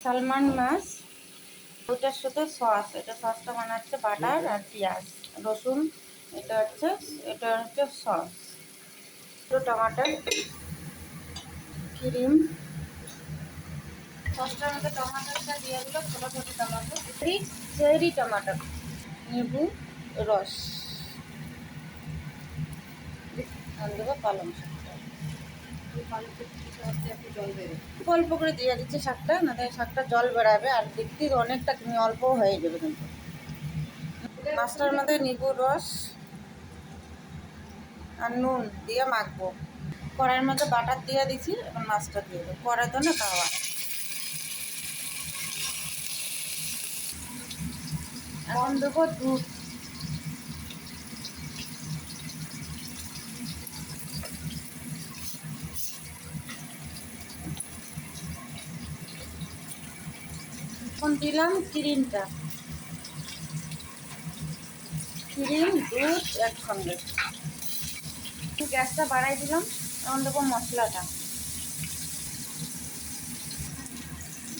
সালমান মাছ, ওটার সাথে সস, এটা সসটা বানাচ্ছে বাটার আর পেঁয়াজ রসুন, এটা হচ্ছে সস, টমাটার, ক্রিম। সসটার মধ্যে টমাটারটা দিয়ে দিল, ছোটো ছোটো টমাটো, চেরি টমাটো, লেবু রস, দেবো পালং শাকটা, অল্প করে দিয়ে দিচ্ছি শাকটা, না শাকটা জল বেড়াবে আর দেখতে অনেকটা অল্প হয়ে যাবে। কিন্তু মাছটার মধ্যে লেবুর রস আর নুন দিয়ে মাখবো। কড়াইয়ের মধ্যে বাটার দিয়ে দিচ্ছি, এখন মাছটা দিয়ে দেবো, পরে তো না খাওয়া। এখন দেবো দুধ, এখন দিলাম ক্রিমটা, ক্রিম দুধ একসঙ্গে। গ্যাসটা বাড়াই দিলাম, এখন দেবো মশলাটা,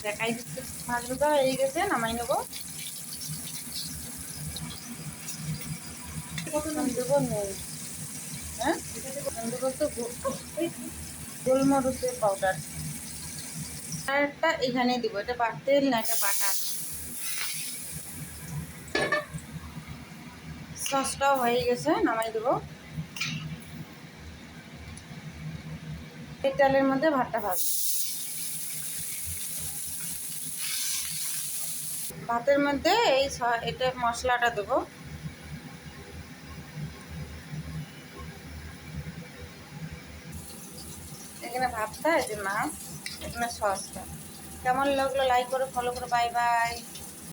দেখাই দিচ্ছে। মাছগুলো হয়ে গেছে, নামাই নেবো। দেবো নুন, হ্যাঁ দেবো তো গোলমরিচের পাউডার, একটা এখানে দিব, এটা তেল না, এটা বাটার। সসটাও হয়ে গেছে, নামাই দেবো। এই তেলের মধ্যে ভাতটা ভাজবো, ভাতের মধ্যে এটা মশলাটা দেবো। এখানে ভাতটা, এই যে মাছ, এখানে সসটা। কেমন লাগলো লাইক করে ফলো করে, বাই বাই।